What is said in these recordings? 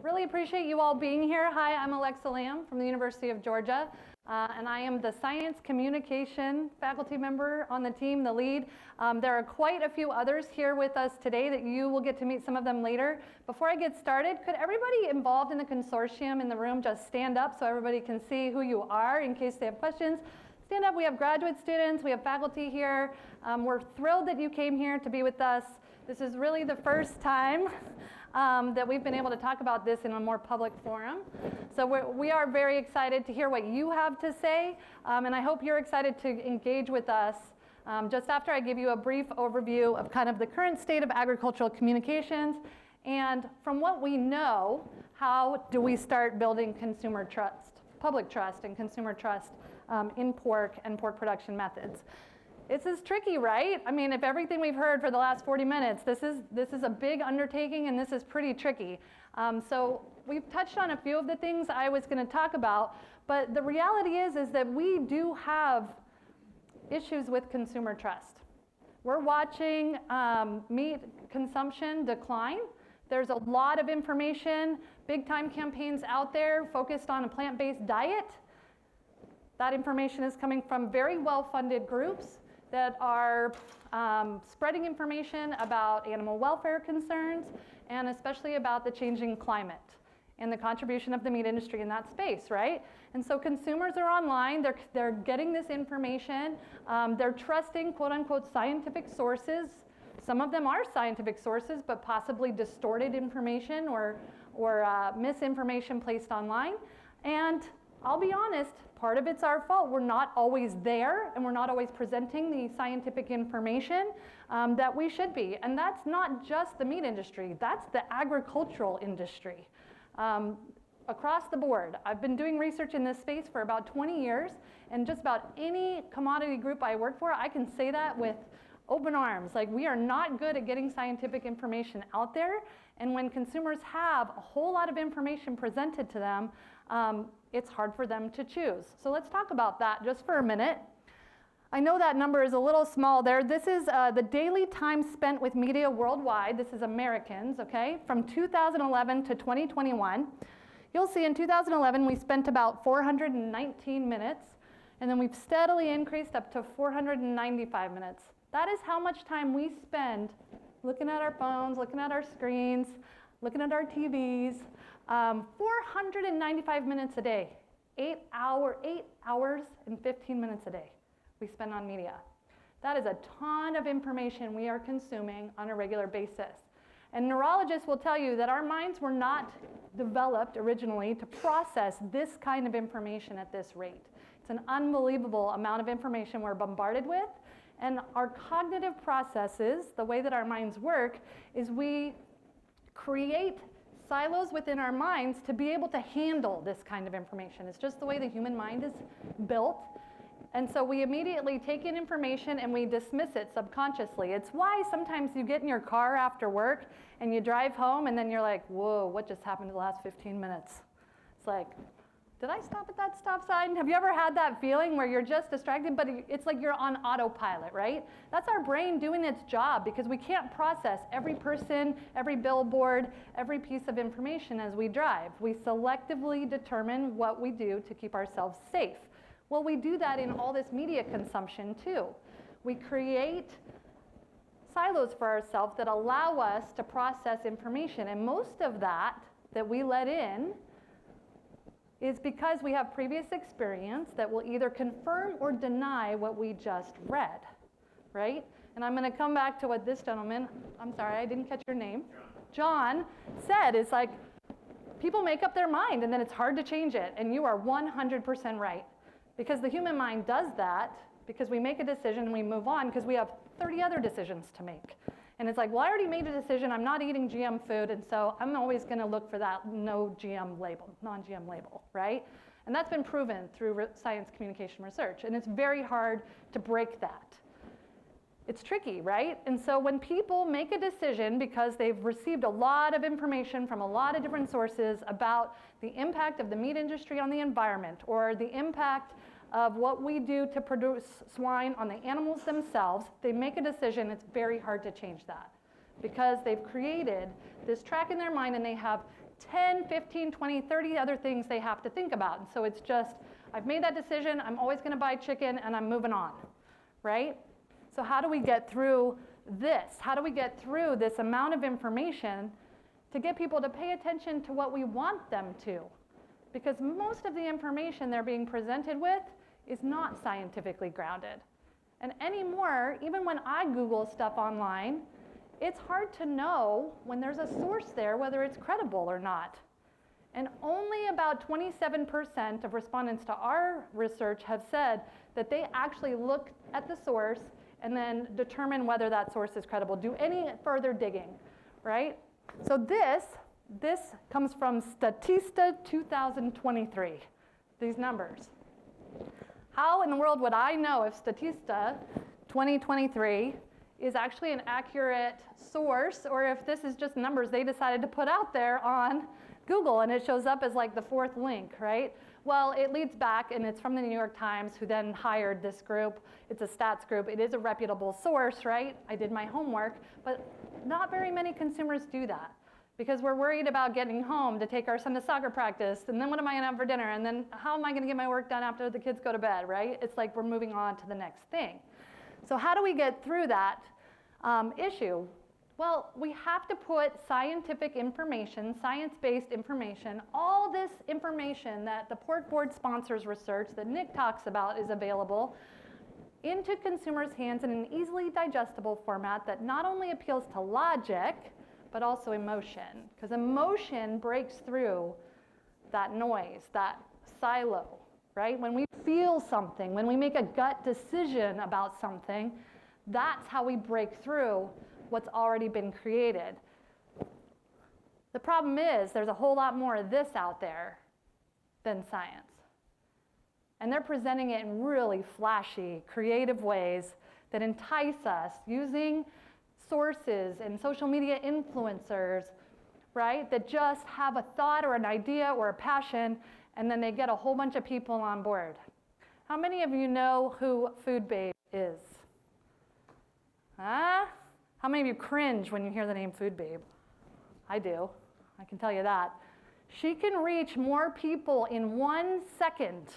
really appreciate you all being here. Hi, I'm Lamm from the University of Georgia, and I am the Science Communication faculty member on the team, the lead. There are quite a few others here with us today that you will get to meet some of them later. Before I get started, could everybody involved in the consortium in the room just stand up so everybody can see who you are in case they have questions? Stand up. We have graduate students, we have faculty here. We're thrilled that you came here to be with us. This is really the first time that we've been able to talk about this in a more public forum. So we are very excited to hear what you have to say, and I hope you're excited to engage with us just after I give you a brief overview of kind of the current state of agricultural communications, and from what we know, how do we start building consumer trust, public trust and consumer trust in pork and pork production methods. This is tricky, right? I mean, if everything we've heard for the last 40 minutes, this is a big undertaking and this is pretty tricky. So we've touched on a few of the things I was going to talk about, but the reality is that we do have issues with consumer trust. We're watching meat consumption decline. There's a lot of information, big time campaigns out there focused on a plant-based diet. That information is coming from very well-funded groups that are spreading information about animal welfare concerns and especially about the changing climate and the contribution of the meat industry in that space, right? And so consumers are online, they're getting this information, they're trusting quote-unquote scientific sources. Some of them are scientific sources, but possibly distorted information or misinformation placed online. And I'll be honest, part of it's our fault. We're not always there, and we're not always presenting the scientific information that we should be. And that's not just the meat industry, that's the agricultural industry. Across the board, I've been doing research in this space for about 20 years, and just about any commodity group I work for, I can say that with open arms. Like, we are not good at getting scientific information out there, and when consumers have a whole lot of information presented to them, it's hard for them to choose. So let's talk about that just for a minute. I know that number is a little small there. This is the daily time spent with media worldwide. This is Americans, okay, from 2011 to 2021. You'll see in 2011 we spent about 419 minutes, and then we've steadily increased up to 495 minutes. That is how much time we spend looking at our phones, looking at our screens, looking at our TVs. 495 minutes a day, 8 hours and 15 minutes a day we spend on media. That is a ton of information we are consuming on a regular basis. And neurologists will tell you that our minds were not developed originally to process this kind of information at this rate. It's an unbelievable amount of information we're bombarded with. And our cognitive processes, the way that our minds work, is we create silos within our minds to be able to handle this kind of information. It's just the way the human mind is built. And so we immediately take in information and we dismiss it subconsciously. It's why sometimes you get in your car after work and you drive home and then you're like, whoa, what just happened in the last 15 minutes? It's like, did I stop at that stop sign? Have you ever had that feeling where you're just distracted, but it's like you're on autopilot, right? That's our brain doing its job because we can't process every person, every billboard, every piece of information as we drive. We selectively determine what we do to keep ourselves safe. Well, we do that in all this media consumption too. We create silos for ourselves that allow us to process information, and most of that we let in is because we have previous experience that will either confirm or deny what we just read, right? And I'm going to come back to what this gentleman, I'm sorry, I didn't catch your name, John said. It's like people make up their mind and then it's hard to change it, and you are 100% right. Because the human mind does that because we make a decision and we move on because we have 30 other decisions to make. And it's like, well, I already made a decision, I'm not eating GM food, and so I'm always going to look for that no GM label, non-GM label, right? And that's been proven through science communication research, and it's very hard to break that. It's tricky, right? And so when people make a decision because they've received a lot of information from a lot of different sources about the impact of the meat industry on the environment or the impact of what we do to produce swine on the animals themselves, they make a decision, it's very hard to change that because they've created this track in their mind and they have 10, 15, 20, 30 other things they have to think about. And so it's just, I've made that decision, I'm always gonna buy chicken, and I'm moving on, right? So how do we get through this? How do we get through this amount of information to get people to pay attention to what we want them to? Because most of the information they're being presented with is not scientifically grounded. And anymore, even when I Google stuff online, it's hard to know when there's a source there whether it's credible or not. And only about 27% of respondents to our research have said that they actually look at the source and then determine whether that source is credible, do any further digging, right? So this comes from Statista 2023, these numbers. How in the world would I know if Statista 2023 is actually an accurate source, or if this is just numbers they decided to put out there on Google and it shows up as like the fourth link, right? Well, it leads back, and it's from the New York Times, who then hired this group. It's a stats group. It is a reputable source, right? I did my homework, but not very many consumers do that because we're worried about getting home to take our son to soccer practice, and then what am I gonna have for dinner, and then how am I gonna get my work done after the kids go to bed, right? It's like we're moving on to the next thing. So how do we get through that issue? Well, we have to put scientific information, science-based information, all this information that the Pork Board sponsors research that Nick talks about is available into consumers' hands in an easily digestible format that not only appeals to logic, but also emotion. Because emotion breaks through that noise, that silo, right? When we feel something, when we make a gut decision about something, that's how we break through what's already been created. The problem is there's a whole lot more of this out there than science. And they're presenting it in really flashy, creative ways that entice us using sources and social media influencers, right, that just have a thought or an idea or a passion, and then they get a whole bunch of people on board. How many of you know who Food Babe is? How many of you cringe when you hear the name Food Babe? I do, I can tell you that. She can reach more people in 1 second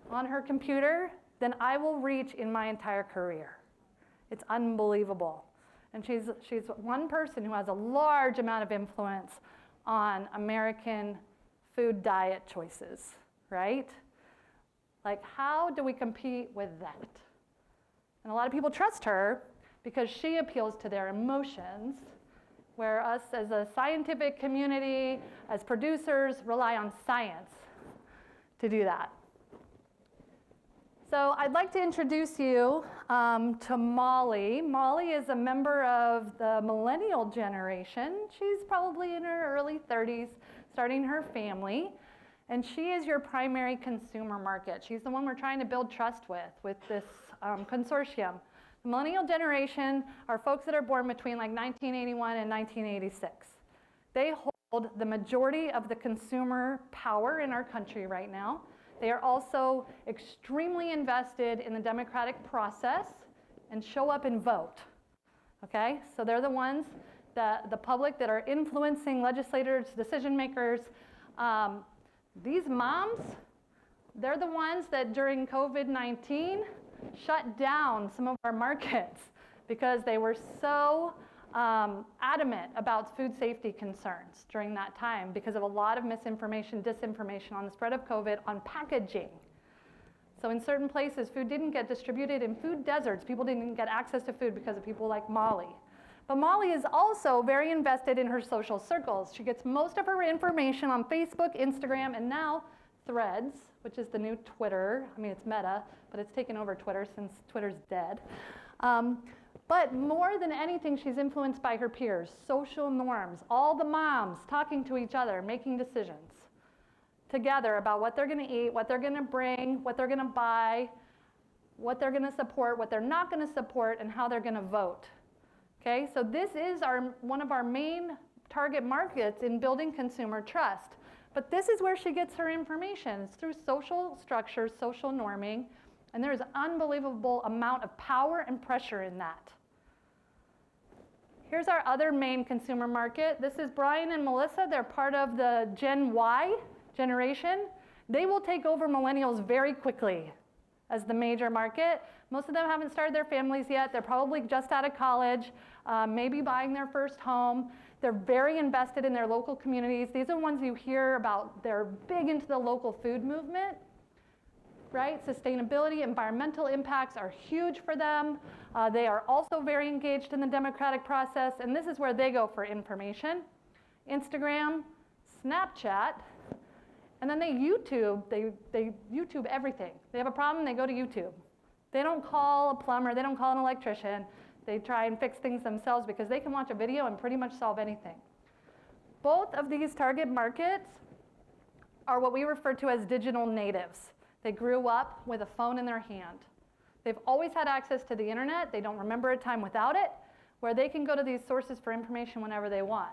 on her computer than I will reach in my entire career. It's unbelievable. And she's one person who has a large amount of influence on American food diet choices, right? Like, how do we compete with that? And a lot of people trust her because she appeals to their emotions, where us as a scientific community, as producers, rely on science to do that. So I'd like to introduce you to Molly. Molly is a member of the millennial generation. She's probably in her early 30s, starting her family. And she is your primary consumer market. She's the one we're trying to build trust with this consortium. The millennial generation are folks that are born between like 1981 and 1986. They hold the majority of the consumer power in our country right now. They are also extremely invested in the democratic process and show up and vote, okay? So they're the ones, the public that are influencing legislators, decision makers. These moms, they're the ones that during COVID-19 shut down some of our markets because they were so adamant about food safety concerns during that time because of a lot of misinformation, disinformation on the spread of COVID on packaging. So in certain places, food didn't get distributed in food deserts. People didn't get access to food because of people like Molly. But Molly is also very invested in her social circles. She gets most of her information on Facebook, Instagram, and now Threads, which is the new Twitter. I mean, it's Meta, but it's taken over Twitter since Twitter's dead. But more than anything, she's influenced by her peers, social norms, all the moms talking to each other, making decisions together about what they're going to eat, what they're going to bring, what they're going to buy, what they're going to support, what they're not going to support, and how they're going to vote. Okay, so this is one of our main target markets in building consumer trust. But this is where she gets her information. It's through social structures, social norming, and there's an unbelievable amount of power and pressure in that. Here's our other main consumer market. This is Brian and Melissa. They're part of the Gen Y generation. They will take over millennials very quickly as the major market. Most of them haven't started their families yet. They're probably just out of college, maybe buying their first home. They're very invested in their local communities. These are ones you hear about. They're big into the local food movement, right? Sustainability, environmental impacts are huge for them. They are also very engaged in the democratic process, and this is where they go for information. Instagram, Snapchat, and then they YouTube. They YouTube everything. They have a problem, they go to YouTube. They don't call a plumber, they don't call an electrician. They try and fix things themselves because they can watch a video and pretty much solve anything. Both of these target markets are what we refer to as digital natives. They grew up with a phone in their hand. They've always had access to the internet. They don't remember a time without it, where they can go to these sources for information whenever they want.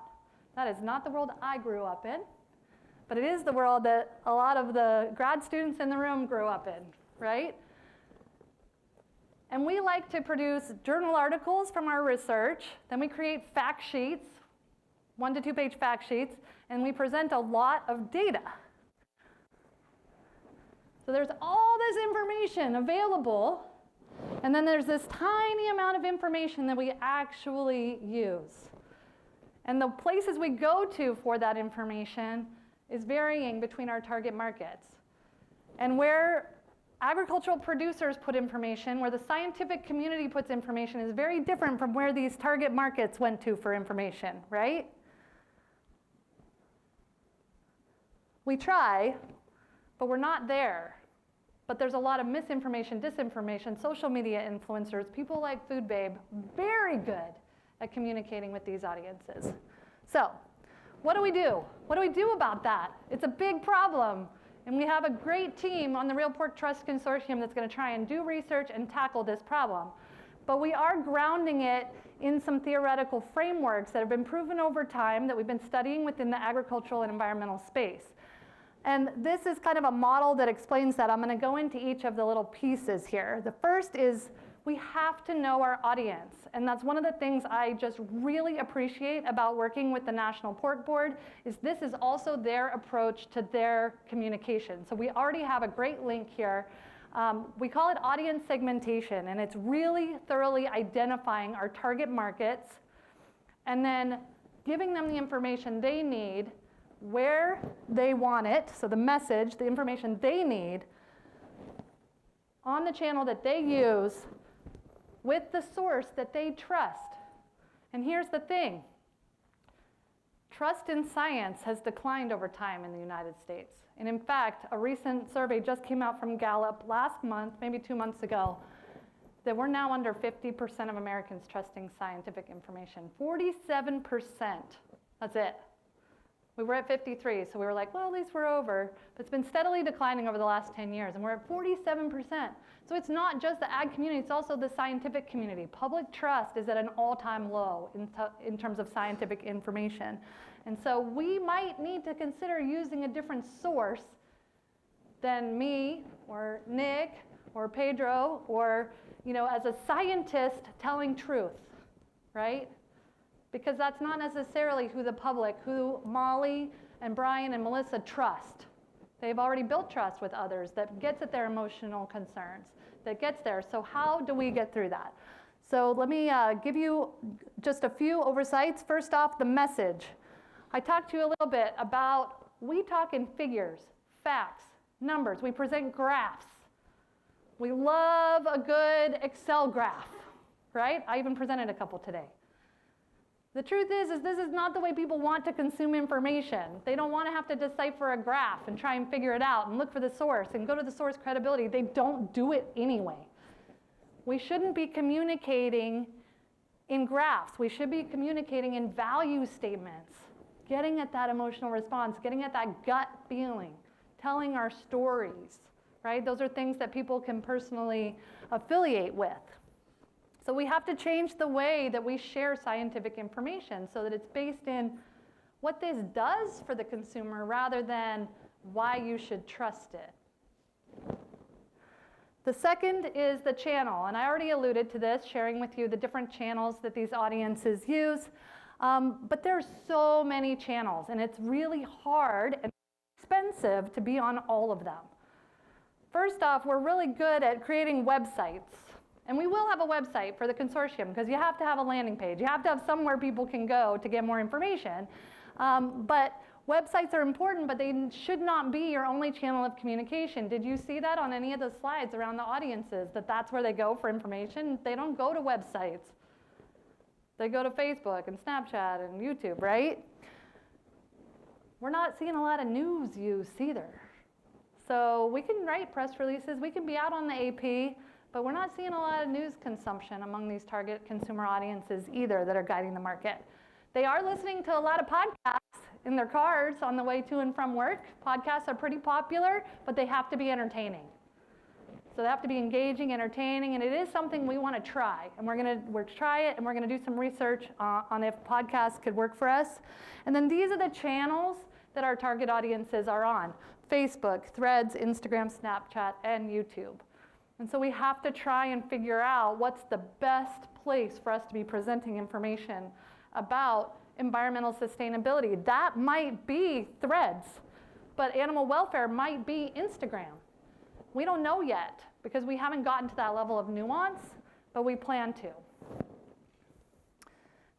That is not the world I grew up in, but it is the world that a lot of the grad students in the room grew up in, right? And we like to produce journal articles from our research. Then we create fact sheets, 1 to 2 page fact sheets, and we present a lot of data. So there's all this information available, and then there's this tiny amount of information that we actually use. And the places we go to for that information is varying between our target markets. And where agricultural producers put information, where the scientific community puts information, is very different from where these target markets went to for information, right? We try, but we're not there. But there's a lot of misinformation, disinformation, social media influencers, people like Food Babe, very good at communicating with these audiences. So, what do we do? What do we do about that? It's a big problem. And we have a great team on the Real Pork Trust Consortium that's going to try and do research and tackle this problem. But we are grounding it in some theoretical frameworks that have been proven over time that we've been studying within the agricultural and environmental space. And this is kind of a model that explains that. I'm going to go into each of the little pieces here. The first is we have to know our audience. And that's one of the things I just really appreciate about working with the National Pork Board, is this is also their approach to their communication. So we already have a great link here. We call it audience segmentation, and it's really thoroughly identifying our target markets and then giving them the information they need where they want it, so the message, the information they need, on the channel that they use, with the source that they trust. And here's the thing. Trust in science has declined over time in the United States. And in fact, a recent survey just came out from Gallup last month, maybe 2 months ago, that we're now under 50% of Americans trusting scientific information. 47%. That's it. We were at 53, so we were like, well, at least we're over. But it's been steadily declining over the last 10 years, and we're at 47%. So it's not just the ag community, it's also the scientific community. Public trust is at an all-time low in terms of scientific information. And so we might need to consider using a different source than me, or Nick, or Pedro, or as a scientist telling truth, right? Because that's not necessarily who the public, who Molly and Brian and Melissa trust. They've already built trust with others that gets at their emotional concerns, that gets there. So how do we get through that? So let me give you just a few oversights. First off, the message. I talked to you a little bit about, we talk in figures, facts, numbers. We present graphs. We love a good Excel graph, right? I even presented a couple today. The truth is this is not the way people want to consume information. They don't want to have to decipher a graph and try and figure it out and look for the source and go to the source credibility. They don't do it anyway. We shouldn't be communicating in graphs. We should be communicating in value statements, getting at that emotional response, getting at that gut feeling, telling our stories, right? Those are things that people can personally affiliate with. So we have to change the way that we share scientific information so that it's based in what this does for the consumer rather than why you should trust it. The second is the channel, and I already alluded to this, sharing with you the different channels that these audiences use. But there's so many channels, and it's really hard and expensive to be on all of them. First off, we're really good at creating websites. And we will have a website for the consortium because you have to have a landing page. You have to have somewhere people can go to get more information. But websites are important, but they should not be your only channel of communication. Did you see that on any of the slides around the audiences, that that's where they go for information? They don't go to websites. They go to Facebook and Snapchat and YouTube, right? We're not seeing a lot of news use either. So we can write press releases, we can be out on the AP, but we're not seeing a lot of news consumption among these target consumer audiences either that are guiding the market. They are listening to a lot of podcasts in their cars on the way to and from work. Podcasts are pretty popular, but they have to be entertaining. So they have to be engaging, entertaining, and it is something we want to try. And we're going to try it, and we're going to do some research on if podcasts could work for us. And then these are the channels that our target audiences are on: Facebook, Threads, Instagram, Snapchat, and YouTube. And so we have to try and figure out what's the best place for us to be presenting information about environmental sustainability. That might be Threads, but animal welfare might be Instagram. We don't know yet because we haven't gotten to that level of nuance, but we plan to.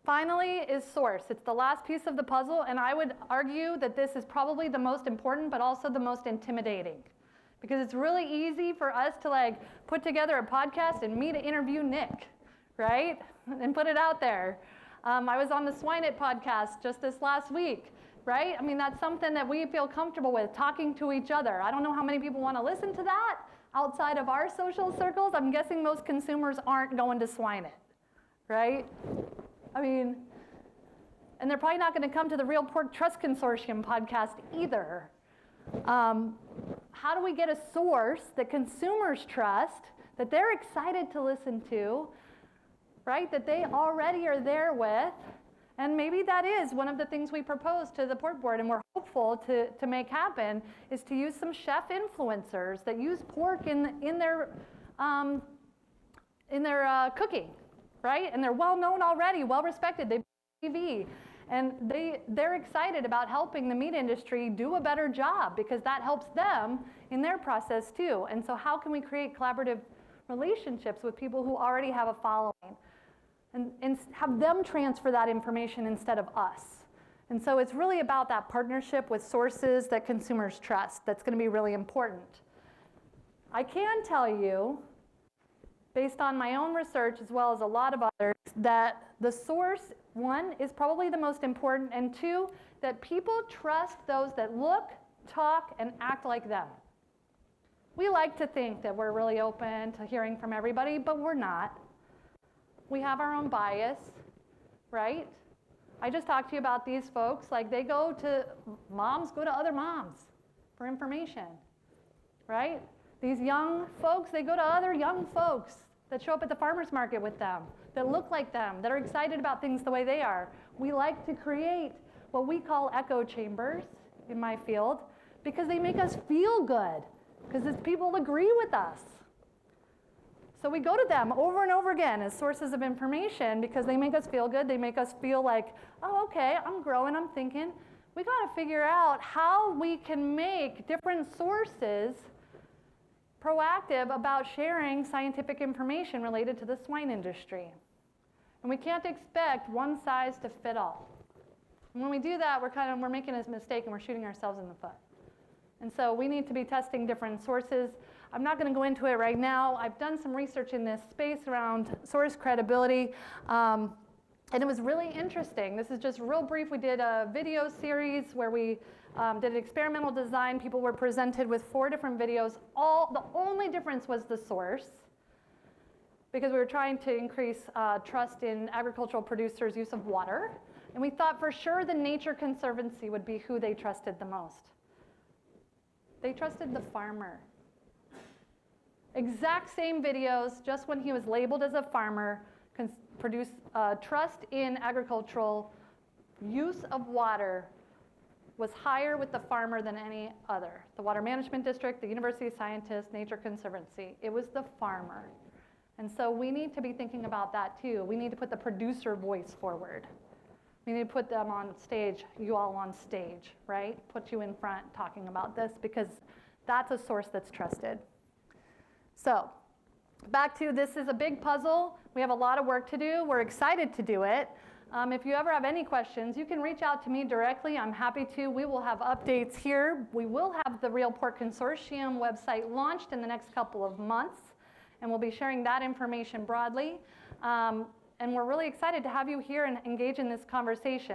Finally is source. It's the last piece of the puzzle, and I would argue that this is probably the most important, but also the most intimidating. Because it's really easy for us to put together a podcast and me to interview Nick, right? And put it out there. I was on the Swine podcast just this last week, right? I mean, that's something that we feel comfortable with, talking to each other. I don't know how many people want to listen to that outside of our social circles. I'm guessing most consumers aren't going to Swine it, right? I mean, and they're probably not going to come to the Real Pork Trust Consortium podcast either. How do we get a source that consumers trust, that they're excited to listen to, right, that they already are there with? And maybe that is one of the things we propose to the pork board and we're hopeful to make happen, is to use some chef influencers that use pork in their cooking, right? And they're well known already, well respected, they've been on TV. And they're excited about helping the meat industry do a better job because that helps them in their process too. And so how can we create collaborative relationships with people who already have a following and have them transfer that information instead of us? And so it's really about that partnership with sources that consumers trust that's going to be really important. I can tell you, based on my own research as well as a lot of others, that the source, one, is probably the most important, and two, that people trust those that look, talk, and act like them. We like to think that we're really open to hearing from everybody, but we're not. We have our own bias, right? I just talked to you about these folks, moms go to other moms for information, right? These young folks, they go to other young folks that show up at the farmer's market with them, that look like them, that are excited about things the way they are. We like to create what we call echo chambers in my field because they make us feel good, because people agree with us. So we go to them over and over again as sources of information because they make us feel good. They make us feel like, oh, okay, I'm growing, I'm thinking. We got to figure out how we can make different sources proactive about sharing scientific information related to the swine industry. And we can't expect one size to fit all. And when we do that, we're making a mistake and we're shooting ourselves in the foot. And so we need to be testing different sources. I'm not going to go into it right now. I've done some research in this space around source credibility, and it was really interesting. This is just real brief. We did a video series where we did an experimental design. People were presented with 4 different videos. The only difference was the source, because we were trying to increase trust in agricultural producers' use of water. And we thought for sure the Nature Conservancy would be who they trusted the most. They trusted the farmer. Exact same videos, just when he was labeled as a farmer, produced trust in agricultural use of water was higher with the farmer than any other. The Water Management District, the University Scientist, Nature Conservancy. It was the farmer. And so we need to be thinking about that too. We need to put the producer voice forward. We need to put them on stage, you all on stage, right? Put you in front talking about this because that's a source that's trusted. So back to this is a big puzzle. We have a lot of work to do. We're excited to do it. If you ever have any questions, you can reach out to me directly. I'm happy to. We will have updates here. We will have the Real Pork Consortium website launched in the next couple of months, and we'll be sharing that information broadly. And we're really excited to have you here and engage in this conversation.